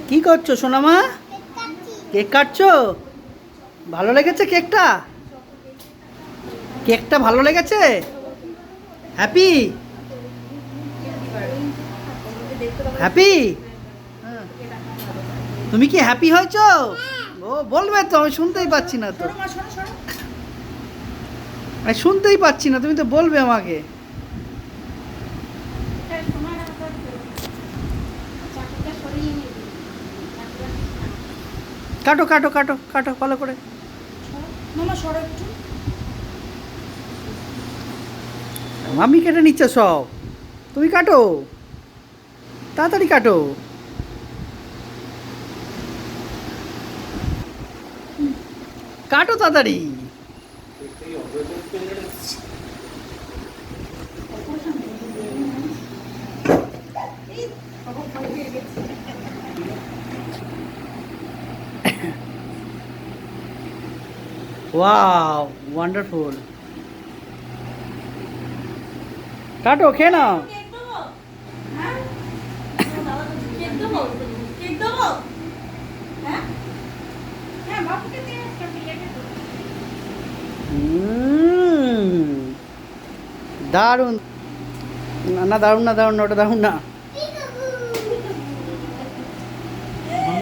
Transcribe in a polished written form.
কি করছো সোনামা? কেক কাটছো? ভালো লেগেছে কেকটা? কেকটা ভালো লেগেছে? হ্যাপি? হ্যাপি? তুমি কি হ্যাপি হয়েছো? ও বলবে তো, আমি শুনতেই পাচ্ছি না তো। আমি শুনতেই পাচ্ছি না, তুমি তো বলবে আমাকে। কাটো কাটো কাটো কাটো ভালো করে। আমি কেটে নিচ্ছে সব, তুমি কাটো, তাড়াতাড়ি কাটো। কাটো তাড়াতাড়ি। Wow, wonderful. কাটো, খেয়ে নাও। দারুণ। না না, দারুণ না, দারুণ না, ওটা দারুণ না।